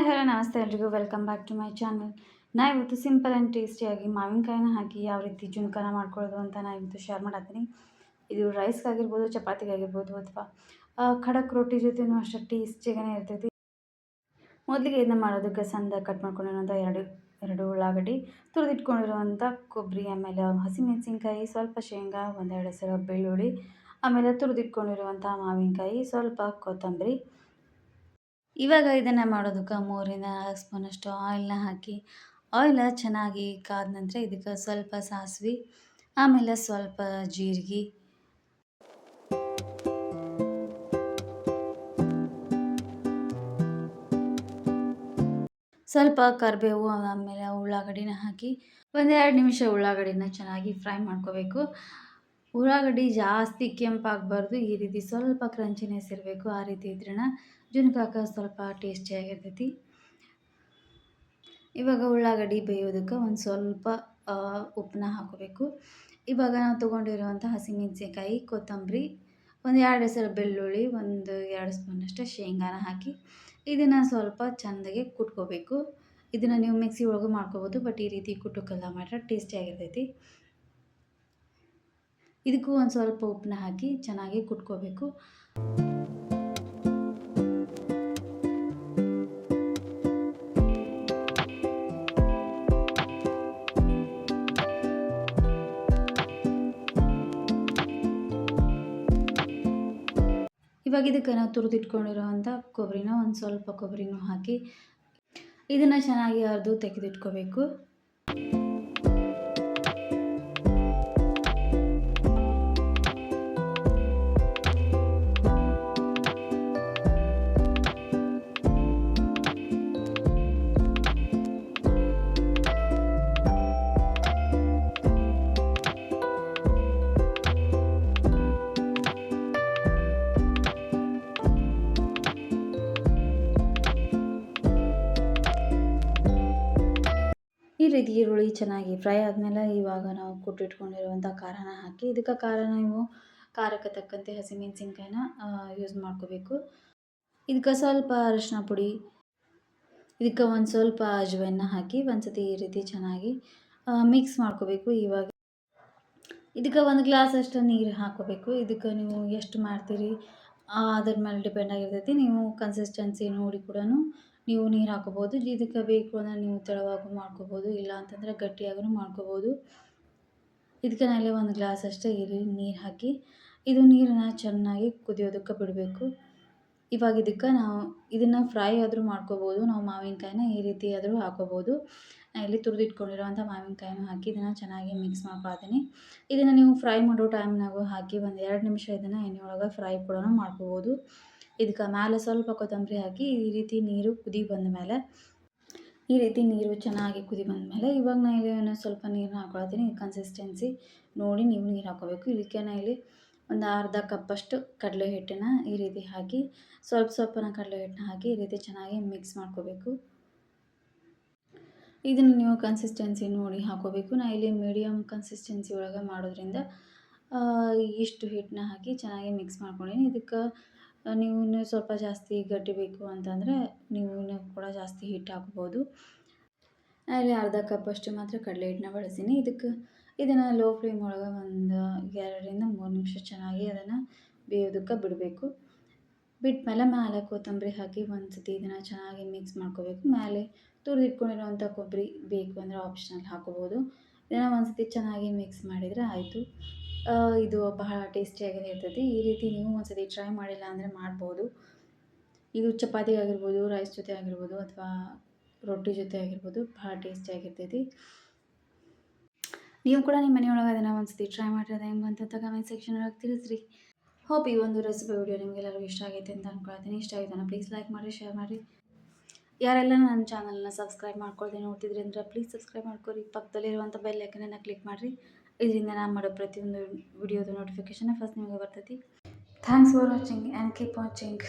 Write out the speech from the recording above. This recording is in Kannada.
ಹಲೋ ನಮಸ್ತೆ ಎಲ್ರಿಗೂ welcome back to my channel. ಇವತ್ತು ಸಿಂಪಲ್ ಆ್ಯಂಡ್ ಟೇಸ್ಟಿಯಾಗಿ ಮಾವಿನಕಾಯಿನ ಹಾಕಿ ಯಾವ ರೀತಿ ಜುನ್ಕನ ಮಾಡ್ಕೊಳ್ಳೋದು ಅಂತ ಇವತ್ತು ಶೇರ್ ಮಾಡತ್ತೀನಿ. ಇದು ರೈಸ್ಗಾಗಿರ್ಬೋದು, ಚಪಾತಿಗಾಗಿರ್ಬೋದು ಅಥವಾ ಖಡಕ್ ರೊಟ್ಟಿ ಜೊತೆನೂ ಅಷ್ಟೇ ಟೇಸ್ಟಿಯಾಗೇ ಇರ್ತೈತಿ. ಮೊದಲಿಗೆ ಇದನ್ನ ಮಾಡೋದಕ್ಕೆ ಸಣ್ಣದಾಗಿ ಕಟ್ ಮಾಡ್ಕೊಂಡಿರೋಂಥ ಎರಡು ಉಳ್ಳಾಗಡ್ಡಿ, ತುರಿದಿಟ್ಕೊಂಡಿರುವಂಥ ಕೊಬ್ಬರಿ, ಆಮೇಲೆ ಹಸಿಮೆಣಸಿನ್ಕಾಯಿ, ಸ್ವಲ್ಪ ಶೇಂಗಾ, ಒಂದೆರಡು ಹೆಸರು ಬೆಳ್ಳುಳ್ಳಿ, ಆಮೇಲೆ ತುರಿದಿಟ್ಕೊಂಡಿರುವಂಥ ಮಾವಿನಕಾಯಿ, ಸ್ವಲ್ಪ ಕೊತ್ತಂಬರಿ. ಇವಾಗ ಇದನ್ನು ಮಾಡೋದಕ್ಕೆ 3ರಿಂದ 4 ಸ್ಪೂನಷ್ಟು ಆಯಿಲ್ನ ಹಾಕಿ, ಆಯಿಲ್ ಚೆನ್ನಾಗಿ ಕಾದ ನಂತರ ಇದಕ್ಕೆ ಸ್ವಲ್ಪ ಸಾಸಿವೆ, ಆಮೇಲೆ ಸ್ವಲ್ಪ ಜೀರಿಗೆ, ಸ್ವಲ್ಪ ಕರಿಬೇವು, ಆಮೇಲೆ ಉಳ್ಳಾಗಡ್ಡಿನ ಹಾಕಿ 1-2 ನಿಮಿಷ ಉಳ್ಳಾಗಡ್ಡಿನ ಚೆನ್ನಾಗಿ ಫ್ರೈ ಮಾಡ್ಕೋಬೇಕು. ಉಳ್ಳಾಗಡ್ಡಿ ಜಾಸ್ತಿ ಕೆಂಪಾಗಬಾರ್ದು, ಈ ರೀತಿ ಸ್ವಲ್ಪ ಕ್ರಂಚಿನೆಸ್ ಇರಬೇಕು. ಆ ರೀತಿ ಇದ್ರೇ ಜುನ್ಕಾಕ ಸ್ವಲ್ಪ ಟೇಸ್ಟಿಯಾಗಿರ್ತೈತಿ. ಇವಾಗ ಉಳ್ಳಾಗಡ್ಡಿ ಬೇಯೋದಕ್ಕೆ ಒಂದು ಸ್ವಲ್ಪ ಉಪ್ಪನ್ನ ಹಾಕೋಬೇಕು. ಇವಾಗ ನಾವು ತೊಗೊಂಡಿರುವಂಥ ಹಸಿಮೆಣಸಿನ್ಕಾಯಿ, ಕೊತ್ತಂಬರಿ, 1-2 ಹೆಸರು ಬೆಳ್ಳುಳ್ಳಿ, 1-2 ಸ್ಪೂನಷ್ಟು ಶೇಂಗಾನ ಹಾಕಿ ಇದನ್ನು ಸ್ವಲ್ಪ ಚೆಂದಾಗಿ ಕುಟ್ಕೋಬೇಕು. ಇದನ್ನು ನೀವು ಮಿಕ್ಸಿ ಒಳಗೂ ಮಾಡ್ಕೋಬೋದು, ಬಟ್ ಈ ರೀತಿ ಕುಟ್ಟೋಕ್ಕೆಲ್ಲ ಮಾತ್ರ ಟೇಸ್ಟಿಯಾಗಿರ್ತೈತಿ. ಇದಕ್ಕೂ ಒಂದು ಸ್ವಲ್ಪ ಉಪ್ಪನ್ನ ಹಾಕಿ ಚೆನ್ನಾಗಿ ಕುಟ್ಕೋಬೇಕು. ಇವಾಗ ಇದಕ್ಕೆ ನಾವು ತುರಿದಿಟ್ಕೊಂಡಿರೋವಂಥ ಕೊಬ್ಬರಿನ ಒಂದು ಸ್ವಲ್ಪ ಕೊಬ್ಬರಿನೂ ಹಾಕಿ ಇದನ್ನು ಚೆನ್ನಾಗಿ ಅರ್ದು ತೆಗೆದಿಟ್ಕೋಬೇಕು. ಈ ರೀತಿ ಈರುಳ್ಳಿ ಚೆನ್ನಾಗಿ ಫ್ರೈ ಆದಮೇಲೆ ಇವಾಗ ನಾವು ಕುಟ್ಟಿಟ್ಕೊಂಡಿರುವಂಥ ಖಾರನ ಹಾಕಿ, ಇದಕ್ಕೆ ಖಾರ ನೀವು ಖಾರಕ್ಕೆ ತಕ್ಕಂತೆ ಹಸಿಮೆಣಸಿನ್ಕಾಯಿನ ಯೂಸ್ ಮಾಡ್ಕೋಬೇಕು. ಇದಕ್ಕೆ ಸ್ವಲ್ಪ ಅರಿಶಿನ ಪುಡಿ, ಇದಕ್ಕೆ ಒಂದು ಸ್ವಲ್ಪ ಅಜ್ವೈನ ಹಾಕಿ ಒಂದ್ಸತಿ ಈ ರೀತಿ ಚೆನ್ನಾಗಿ ಮಿಕ್ಸ್ ಮಾಡ್ಕೋಬೇಕು. ಇವಾಗ ಇದಕ್ಕೆ 1 ಗ್ಲಾಸಷ್ಟು ನೀರು ಹಾಕೋಬೇಕು. ಇದಕ್ಕೆ ನೀವು ಎಷ್ಟು ಮಾಡ್ತೀರಿ ಅದ್ರ ಮೇಲೆ ಡಿಪೆಂಡ್ ಆಗಿರ್ತೈತಿ. ನೀವು ಕನ್ಸಿಸ್ಟೆನ್ಸಿ ನೋಡಿ ಕೂಡ ನೀವು ನೀರು ಹಾಕೋಬೋದು. ಇದಕ್ಕೆ ಬೇಕು ಅಂದರೆ ನೀವು ತೆಳುವಾಗೂ ಮಾಡ್ಕೋಬೋದು, ಇಲ್ಲ ಅಂತಂದರೆ ಗಟ್ಟಿಯಾಗೂ ಮಾಡ್ಕೋಬೋದು. ಇದಕ್ಕೆ ನಾನಿಲ್ಲಿ 1 ಗ್ಲಾಸಷ್ಟು ನೀರು ಹಾಕಿ ಇದು ನೀರನ್ನು ಚೆನ್ನಾಗಿ ಕುದಿಯೋದಕ್ಕೆ ಬಿಡಬೇಕು. ಇವಾಗ ಇದಕ್ಕೆ ನಾವು ಇದನ್ನು ಫ್ರೈ ಆದರೂ ಮಾಡ್ಕೋಬೋದು, ನಾವು ಮಾವಿನಕಾಯಿನ ಈ ರೀತಿ ಆದರೂ ಹಾಕೋಬೋದು. ಇಲ್ಲಿ ತುರಿದಿಟ್ಕೊಂಡಿರೋವಂಥ ಮಾವಿನಕಾಯಿನೂ ಹಾಕಿ ಇದನ್ನು ಚೆನ್ನಾಗಿ ಮಿಕ್ಸ್ ಮಾಡ್ಕೊಳ್ತೀನಿ. ಇದನ್ನು ನೀವು ಫ್ರೈ ಮಾಡೋ ಟೈಮ್ನಾಗೂ ಹಾಕಿ 1-2 ನಿಮಿಷ ಇದನ್ನು ಎಣ್ಣೆ ಒಳಗೆ ಫ್ರೈ ಕೂಡ ಮಾಡ್ಕೋಬೋದು. ಇದಕ್ಕೆ ಮೇಲೆ ಸ್ವಲ್ಪ ಕೊತ್ತಂಬರಿ ಹಾಕಿ ಈ ರೀತಿ ನೀರು ಕುದಿ ಬಂದ ಮೇಲೆ ಚೆನ್ನಾಗಿ ಕುದಿ ಬಂದಮೇಲೆ ಇವಾಗ ನಾನು ಇಲ್ಲಿ ಸ್ವಲ್ಪ ನೀರನ್ನ ಹಾಕ್ಕೊಳ್ತೀನಿ. ಕನ್ಸಿಸ್ಟೆನ್ಸಿ ನೋಡಿ ನೀವು ನೀರು ಹಾಕ್ಕೋಬೇಕು. ಇದಕ್ಕೆ ನಾನು ಇಲ್ಲಿ ಒಂದು ಅರ್ಧ ಕಪ್ಪಷ್ಟು ಕಡಲೆ ಹಿಟ್ಟನ್ನು ಈ ರೀತಿ ಹಾಕಿ ಸ್ವಲ್ಪನ ಕಡಲೆ ಹಿಟ್ಟನ್ನ ಹಾಕಿ ಈ ರೀತಿ ಚೆನ್ನಾಗಿ ಮಿಕ್ಸ್ ಮಾಡ್ಕೋಬೇಕು. ಇದನ್ನು ನೀವು ಕನ್ಸಿಸ್ಟೆನ್ಸಿ ನೋಡಿ ಹಾಕೋಬೇಕು. ನಾನು ಇಲ್ಲಿ ಮೀಡಿಯಮ್ ಕನ್ಸಿಸ್ಟೆನ್ಸಿ ಒಳಗೆ ಮಾಡೋದ್ರಿಂದ ಇಷ್ಟು ಹಿಟ್ಟನ್ನ ಹಾಕಿ ಚೆನ್ನಾಗಿ ಮಿಕ್ಸ್ ಮಾಡ್ಕೊಂಡಿನಿ. ಇದಕ್ಕೆ ನೀವು ಇನ್ನೂ ಸ್ವಲ್ಪ ಜಾಸ್ತಿ ಗಟ್ಟಿ ಬೇಕು ಅಂತಂದರೆ ನೀವು ಇನ್ನೂ ಕೂಡ ಜಾಸ್ತಿ ಹಿಟ್ಟು ಹಾಕ್ಬೋದು. ಇಲ್ಲಿ ಅರ್ಧ ಕಪ್ಪಷ್ಟು ಮಾತ್ರ ಕಡಲೆ ಹಿಟ್ಟನ್ನ ಬಳಸೀನಿ. ಇದನ್ನು ಲೋ ಫ್ಲೇಮ್ ಒಳಗೆ ಒಂದು 2ರಿಂದ 3 ನಿಮಿಷ ಚೆನ್ನಾಗಿ ಅದನ್ನು ಬೇಯೋದಕ್ಕೆ ಬಿಡಬೇಕು. ಬಿಟ್ಮೇಲೆ ಮೇಲೆ ಕೊತ್ತಂಬರಿ ಹಾಕಿ ಒಂದ್ಸತಿ ಇದನ್ನು ಚೆನ್ನಾಗಿ ಮಿಕ್ಸ್ ಮಾಡ್ಕೋಬೇಕು. ಮೇಲೆ ತುರಿದಿಟ್ಕೊಂಡಿರೋವಂಥ ಕೊಬ್ಬರಿ ಬೇಕು ಅಂದರೆ ಆಪ್ಷನಲ್ ಹಾಕೋಬೋದು. ಇದನ್ನು ಒಂದ್ಸತಿ ಚೆನ್ನಾಗಿ ಮಿಕ್ಸ್ ಮಾಡಿದರೆ ಆಯಿತು. ಇದು ಬಹಳ ಟೇಸ್ಟಿಯಾಗಿಯೇ ಇರ್ತೈತಿ. ಈ ರೀತಿ ನೀವು ಒಂದ್ಸತಿ ಟ್ರೈ ಮಾಡಿಲ್ಲ ಅಂದರೆ ಮಾಡ್ಬೋದು. ಇದು ಚಪಾತಿಗಾಗಿರ್ಬೋದು, ರೈಸ್ ಜೊತೆ ಆಗಿರ್ಬೋದು, ಅಥವಾ ರೊಟ್ಟಿ ಜೊತೆ ಆಗಿರ್ಬೋದು, ಭಾಳ ಟೇಸ್ಟಿಯಾಗಿರ್ತೈತಿ. ನೀವು ಕೂಡ ನಿಮ್ಮ ಮನೆಯೊಳಗೆ ಅದನ್ನು ಒಂದ್ಸತಿ ಟ್ರೈ ಮಾಡಿರೋದು ಹೆಂಗೆ ಬಂತಂತ ಕಮೆಂಟ್ ಸೆಕ್ಷನ್ ಒಳಗೆ ತಿಳಿಸ್ರಿ. ಹೋಪ್ ಈ ಒಂದು ರೆಸಿಪಿ ವಿಡಿಯೋ ನಿಮಗೆಲ್ಲರಿಗೂ ಇಷ್ಟ ಆಗೈತೆ ಅಂತ ಅಂದ್ಕೊಳ್ತೀನಿ. ಇಷ್ಟ ಆಯಿತು ಪ್ಲೀಸ್ ಲೈಕ್ ಮಾಡಿರಿ, ಶೇರ್ ಮಾಡಿರಿ. ಯಾರೆಲ್ಲ ನನ್ನ ಚಾನಲ್ನ ಸಬ್ಸ್ಕ್ರೈಬ್ ಮಾಡ್ಕೊಳ್ತೀನಿ ನೋಡ್ತಿದ್ರಿ ಅಂದರೆ ಪ್ಲೀಸ್ ಸಬ್ಸ್ಕ್ರೈಬ್ ಮಾಡ್ಕೊರಿ. ಪಕ್ಕದಲ್ಲಿರುವಂಥ ಬೆಲ್ ಐಕನನ್ನು ಕ್ಲಿಕ್ ಮಾಡಿರಿ. ಇದರಿಂದ ನಾನು ಮಾಡೋ ಪ್ರತಿಯೊಂದು ವಿಡಿಯೋದು ನೋಟಿಫಿಕೇಷನ್ ಫಸ್ಟ್ ನಿಮಗೆ ಬರ್ತೈತಿ. Thanks for watching and keep watching.